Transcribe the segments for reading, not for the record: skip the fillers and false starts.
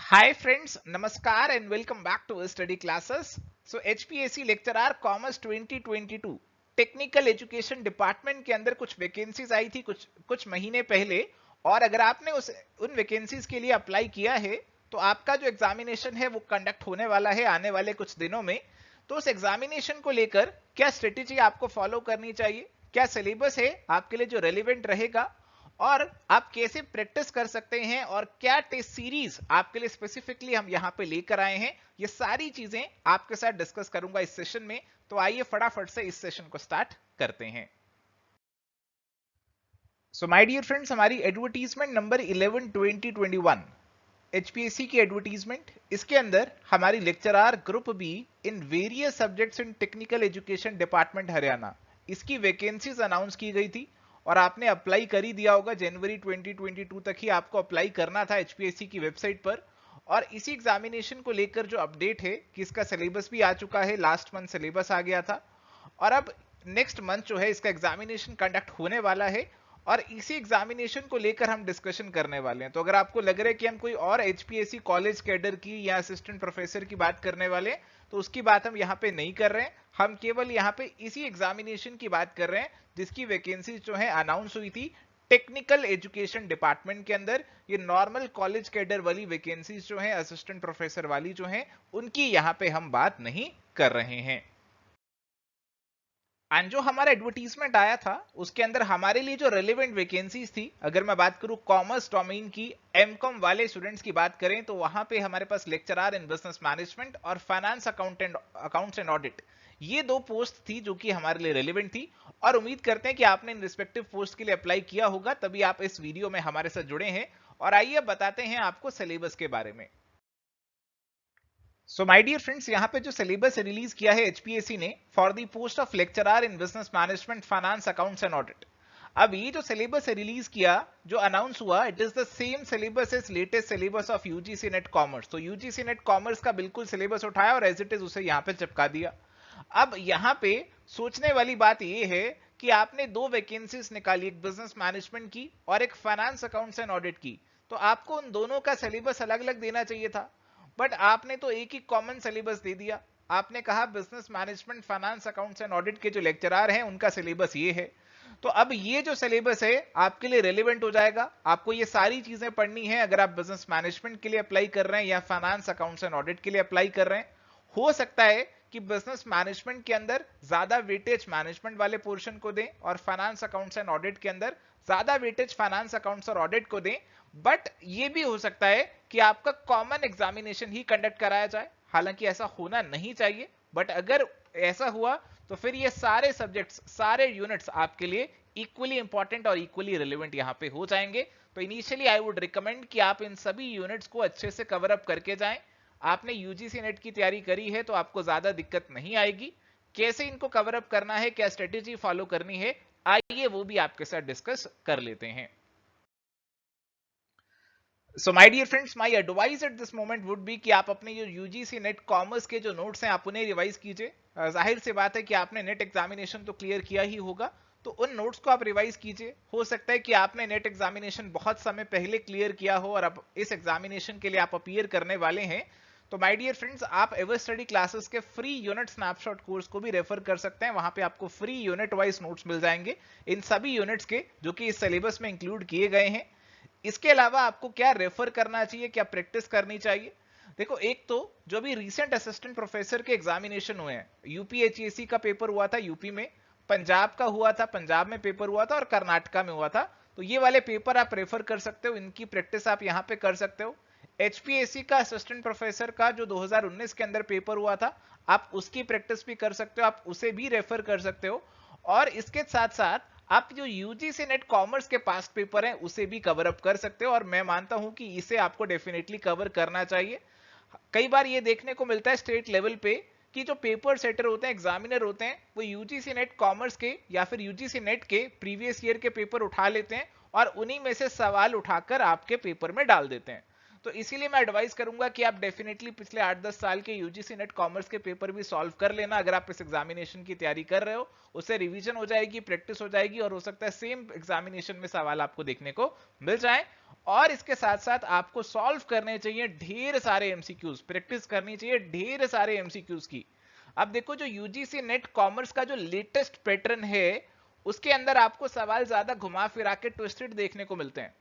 Hi friends, Namaskar and welcome back to our study classes. So HPSC Lecturer Commerce 2022 technical education department के अंदर कुछ vacancies आई थी कुछ महीने पहले। और अगर आपने उन वैकेंसीज के लिए अप्लाई किया है तो आपका जो एग्जामिनेशन है वो कंडक्ट होने वाला है आने वाले कुछ दिनों में। तो उस एग्जामिनेशन को लेकर क्या स्ट्रेटेजी आपको फॉलो करनी चाहिए, क्या सिलेबस है आपके लिए जो रेलिवेंट रहेगा, और आप कैसे प्रैक्टिस कर सकते हैं, और क्या टेस्ट सीरीज आपके लिए स्पेसिफिकली हम यहां पे लेकर आए हैं, ये सारी चीजें आपके साथ डिस्कस करूंगा इस सेशन में। तो आइए फटाफट से इस सेशन को स्टार्ट करते हैं। सो माय डियर फ्रेंड्स, हमारी एडवर्टीजमेंट नंबर 11 2021 एचपीएससी की एडवर्टीजमेंट, इसके अंदर हमारी lecturer group be in various subjects in technical education department Haryana, इसकी वैकेंसीज अनाउंस की गई थी और आपने अप्लाई कर ही दिया होगा। जनवरी 2022 तक ही आपको अप्लाई करना था एचपीएससी की वेबसाइट पर। और इसी एग्जामिनेशन को लेकर जो अपडेट है कि इसका सिलेबस भी आ चुका है, लास्ट मंथ सिलेबस आ गया था और अब नेक्स्ट मंथ जो है इसका एग्जामिनेशन कंडक्ट होने वाला है और इसी एग्जामिनेशन को लेकर हम डिस्कशन करने वाले हैं। तो अगर आपको लग रहा है कि हम कोई और एचपीएससी कॉलेज कैडर की या असिस्टेंट प्रोफेसर की बात करने वाले हैं तो उसकी बात हम यहाँ पे नहीं कर रहे हैं। हम केवल यहाँ पे इसी एग्जामिनेशन की बात कर रहे हैं जिसकी वैकेंसी जो है अनाउंस हुई थी टेक्निकल एजुकेशन डिपार्टमेंट के अंदर। ये नॉर्मल कॉलेज कैडर वाली वैकेंसीज जो है, असिस्टेंट प्रोफेसर वाली जो है, उनकी यहाँ पे हम बात नहीं कर रहे हैं। एंड जो हमारा एडवर्टीजमेंट आया था उसके अंदर हमारे लिए जो रेलेवेंट वैकेंसीज थी, अगर मैं बात करूं कॉमर्स डोमेन की, एमकॉम वाले स्टूडेंट्स की बात करें तो वहां पे हमारे पास लेक्चरर इन बिजनेस मैनेजमेंट और फाइनेंस अकाउंट्स एंड ऑडिट, ये दो पोस्ट थी जो कि हमारे लिए रेलेवेंट थी। और उम्मीद करते हैं कि आपने इन रिस्पेक्टिव पोस्ट के लिए अप्लाई किया होगा, तभी आप इस वीडियो में हमारे साथ जुड़े हैं। और आइए बताते हैं आपको सिलेबस के बारे में। सो माय डियर फ्रेंड्स, यहाँ पे जो सिलेबस रिलीज किया है एचपीएससी ने for the post of lecturer in business management finance accounts and audit, अब ये जो सिलेबस रिलीज किया, जो अनाउंस हुआ, it is the same syllabus as latest syllabus of UGC NET commerce. तो यूजीसी नेट कॉमर्स का बिल्कुल सिलेबस उठाया और एज इट इज उसे यहाँ पे चिपका दिया। अब यहाँ पे सोचने वाली बात ये है कि आपने दो वैकेंसीज निकाली, एक बिजनेस मैनेजमेंट की और एक फाइनेंस अकाउंट्स एंड ऑडिट की, तो आपको उन दोनों का सिलेबस अलग अलग देना चाहिए था। बट आपने तो एक ही कॉमन सिलेबस दे दिया। आपने कहा business management finance accounts and audit के जो लेक्चरर हैं उनका सिलेबस ये है। तो अब ये जो सिलेबस है आपके लिए रेलेवेंट हो जाएगा, आपको ये सारी चीजें पढ़नी है अगर आप बिजनेस मैनेजमेंट के लिए अप्लाई कर रहे हैं या फाइनेंस अकाउंट्स एंड ऑडिट के लिए अप्लाई कर रहे हैं। हो सकता है कि बिजनेस मैनेजमेंट के अंदर ज्यादा वेटेज मैनेजमेंट वाले पोर्शन को दें और फाइनेंस अकाउंट्स एंड ऑडिट के अंदर ज्यादा वेटेज फाइनेंस अकाउंट्स और ऑडिट को दें। बट ये भी हो सकता है कि आपका कॉमन एग्जामिनेशन ही कंडक्ट कराया जाए, हालांकि ऐसा होना नहीं चाहिए, बट अगर ऐसा हुआ तो फिर ये सारे सब्जेक्ट्स, सारे यूनिट्स आपके लिए इक्वली इंपॉर्टेंट और इक्वली रिलेवेंट यहां पे हो जाएंगे। तो इनिशियली आई वुड रिकमेंड कि आप इन सभी यूनिट्स को अच्छे से कवर अप करके जाएं। आपने यूजीसी नेट की तैयारी करी है तो आपको ज्यादा दिक्कत नहीं आएगी। कैसे इनको कवर अप करना है, क्या स्ट्रेटेजी फॉलो करनी है, आइए वो भी आपके साथ डिस्कस कर लेते हैं। So my dear friends, my advice at this moment would be कि आप अपने जो यूजीसी नेट कॉमर्स के जो नोट्स हैं आप उन्हें रिवाइज कीजिए। जाहिर सी बात है कि आपने नेट एग्जामिनेशन तो क्लियर किया ही होगा, तो उन नोट्स को आप रिवाइज कीजिए। हो सकता है कि आपने नेट एग्जामिनेशन बहुत समय पहले क्लियर किया हो और अब इस एग्जामिनेशन के लिए आप अपीयर करने वाले हैं। तो माय डियर फ्रेंड्स, आप एवर स्टडी क्लासेस के फ्री यूनिट स्नैपशॉट कोर्स को भी रेफर कर सकते हैं। वहां पे आपको फ्री यूनिट वाइज नोट्स मिल जाएंगे इन सभी यूनिट्स के जो कि इस सिलेबस में इंक्लूड किए गए हैं। इसके अलावा आपको क्या रेफर करना चाहिए, क्या प्रैक्टिस करनी चाहिए? देखो, एक तो जो भी रिसेंट असिस्टेंट प्रोफेसर के एग्जामिनेशन हुए हैं, यूपीएचईसी का पेपर हुआ था यूपी में, पंजाब का हुआ था, पंजाब में पेपर हुआ था, और कर्नाटका में हुआ था। तो ये वाले पेपर आप रेफर कर सकते हो, इनकी प्रैक्टिस आप यहां पे कर सकते हो। एचपीएससी का असिस्टेंट प्रोफेसर का जो 2019 के अंदर पेपर हुआ था, आप उसकी प्रैक्टिस भी कर सकते हो, आप उसे भी रेफर कर सकते हो। और इसके साथ साथ आप जो यूजीसी नेट कॉमर्स के पास्ट पेपर हैं उसे भी कवर अप कर सकते हो, और मैं मानता हूं कि इसे आपको डेफिनेटली कवर करना चाहिए। कई बार ये देखने को मिलता है स्टेट लेवल पे कि जो पेपर सेटर होते हैं, एग्जामिनर होते हैं, वो यूजीसी नेट कॉमर्स के या फिर यूजीसी नेट के प्रीवियस ईयर के पेपर उठा लेते हैं और उन्हीं में से सवाल उठाकर आपके पेपर में डाल देते हैं। तो इसीलिए मैं एडवाइस करूंगा कि आप डेफिनेटली पिछले 8-10 साल के यूजीसी नेट कॉमर्स के पेपर भी सॉल्व कर लेना अगर आप इस एग्जामिनेशन की तैयारी कर रहे हो। उससे रिवीजन हो जाएगी, प्रैक्टिस हो जाएगी और हो सकता है सेम एग्जामिनेशन में सवाल आपको देखने को मिल जाए। और इसके साथ साथ आपको सॉल्व करने चाहिए ढेर सारे एमसीक्यूज, प्रैक्टिस करनी चाहिए ढेर सारे एमसीक्यूज की। अब देखो जो यूजीसी नेट कॉमर्स का जो लेटेस्ट पैटर्न है उसके अंदर आपको सवाल ज्यादा घुमा फिरा के ट्विस्टेड देखने को मिलते हैं,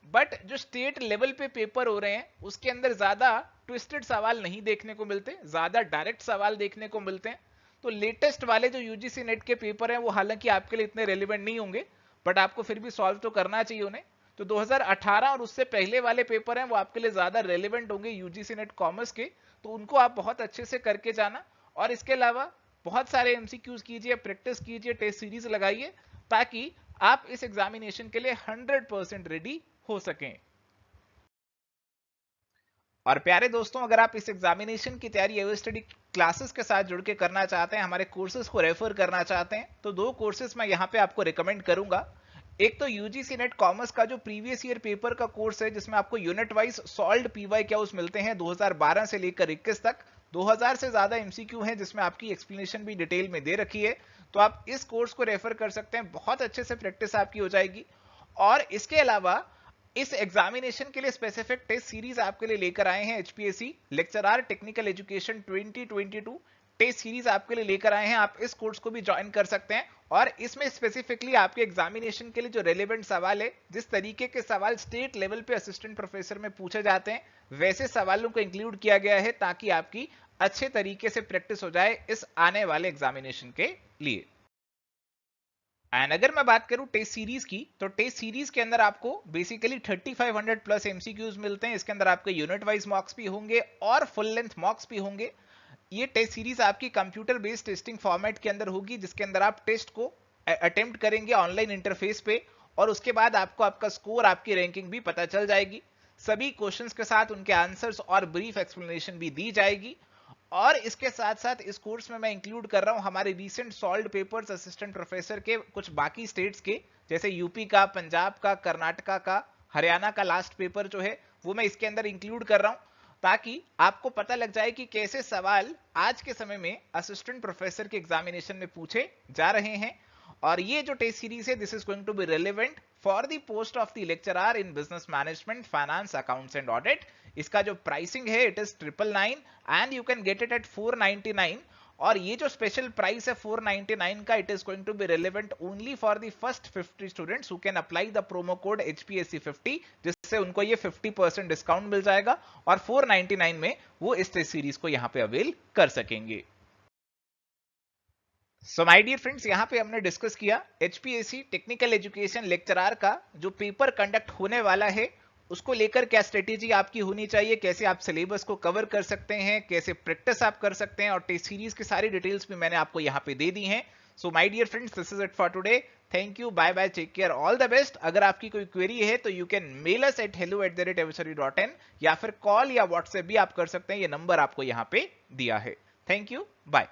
बट जो स्टेट लेवल पे पेपर हो रहे हैं उसके अंदर ज्यादा ट्विस्टेड सवाल नहीं देखने को मिलते, ज्यादा डायरेक्ट सवाल देखने को मिलते हैं। तो लेटेस्ट वाले जो यूजीसी नेट के पेपर हैं वो हालांकि आपके लिए इतने रेलिवेंट नहीं होंगे, बट आपको फिर भी सॉल्व तो करना चाहिए उन्हें। तो 2018 और उससे पहले वाले पेपर हैं वो आपके लिए ज्यादा रेलिवेंट होंगे यूजीसी नेट कॉमर्स के, तो उनको आप बहुत अच्छे से करके जाना। और इसके अलावा बहुत सारे एमसीक्यूज कीजिए, प्रैक्टिस कीजिए, टेस्ट सीरीज लगाइए ताकि आप इस एग्जामिनेशन के लिए 100% रेडी हो सकें। और प्यारे दोस्तों, अगर आप इस एग्जामिनेशन की तैयारी एवर स्टडी क्लासेस के साथ जुड़ के करना चाहते हैं, हमारे कोर्सेज को रेफर करना चाहते हैं, तो 2 कोर्सेज मैं यहां पे आपको रिकमेंड करूंगा। एक तो यूजीसी नेट कॉमर्स का जो प्रीवियस ईयर पेपर का कोर्स है जिसमें आपको unit wise solved PY Qs मिलते हैं 2012 से लेकर 21 तक, 2000 से ज्यादा एमसीक्यू हैं जिसमें आपकी एक्सप्लेनेशन भी डिटेल में दे रखी है। तो आप इस कोर्स को रेफर कर सकते हैं, बहुत अच्छे से प्रैक्टिस आपकी हो जाएगी। और इसके अलावा इस एग्जामिनेशन के लिए स्पेसिफिक टेस्ट सीरीज आपके लिए लेकर आए हैं HPSC lecturer technical education 2022 test series आपके लिए लेकर आए हैं। आप इस कोर्स को भी ज्वाइन कर सकते हैं और इसमें स्पेसिफिकली आपके एग्जामिनेशन के लिए जो रेलेवेंट सवाल है, जिस तरीके के सवाल स्टेट लेवल पे असिस्टेंट प्रोफेसर में पूछे जाते हैं, वैसे सवालों को इंक्लूड किया गया है ताकि आपकी अच्छे तरीके से प्रैक्टिस हो जाए इस आने वाले एग्जामिनेशन के लिए। एंड अगर मैं बात करूं टेस्ट सीरीज की, तो टेस्ट सीरीज के अंदर आपको बेसिकली 3500 प्लस एमसीक्यूज मिलते हैं। इसके अंदर आपके यूनिट वाइज मार्क्स भी होंगे और फुल लेंथ मार्क्स भी होंगे। ये टेस्ट सीरीज आपकी कंप्यूटर बेस्ड टेस्टिंग फॉर्मेट के अंदर होगी जिसके अंदर आप टेस्ट को अटेम्प्ट करेंगे ऑनलाइन इंटरफेस पे और उसके बाद आपको आपका स्कोर, आपकी रैंकिंग भी पता चल जाएगी। सभी क्वेश्चंस के साथ उनके आंसर्स और ब्रीफ एक्सप्लेनेशन भी दी जाएगी। और इसके साथ साथ इस कोर्स में मैं इंक्लूड कर रहा हूं हमारे recent solved papers assistant professor के कुछ बाकी स्टेट्स के, जैसे यूपी का, पंजाब का, कर्नाटका का, हरियाणा का लास्ट पेपर जो है वो मैं इसके अंदर इंक्लूड कर रहा हूं ताकि आपको पता लग जाए कि कैसे सवाल आज के समय में असिस्टेंट प्रोफेसर के एग्जामिनेशन में पूछे जा रहे हैं। और ये जो टेस्ट सीरीज है this is going to be relevant for the post of the lecturer in business management, finance, accounts and audit. इसका जो प्राइसिंग है it is 999 and you can get it at 499। और ये जो स्पेशल प्राइस है 499 का, it is going to be relevant only for the first 50 students who can apply the promo code HPSC50, जिससे उनको ये 50% डिस्काउंट मिल जाएगा और 499 में वो इस टेस्ट सीरीज को यहां पे अवेल कर सकेंगे। सो माय डियर फ्रेंड्स, यहां पे हमने डिस्कस किया HPSC टेक्निकल एजुकेशन लेक्चरर का जो पेपर कंडक्ट होने वाला है उसको लेकर क्या स्ट्रेटेजी आपकी होनी चाहिए, कैसे आप सिलेबस को कवर कर सकते हैं, कैसे प्रैक्टिस आप कर सकते हैं, और टेस्ट सीरीज की सारी डिटेल्स भी मैंने आपको यहां पे दे दी हैं। So my dear friends, this is it for today. Thank you, bye bye, take care, all the best. अगर आपकी कोई क्वेरी है तो you can mail us at hello@everstudy.in या फिर कॉल या व्हाट्सएप भी आप कर सकते हैं, ये नंबर आपको यहां पे दिया है। Thank you, bye.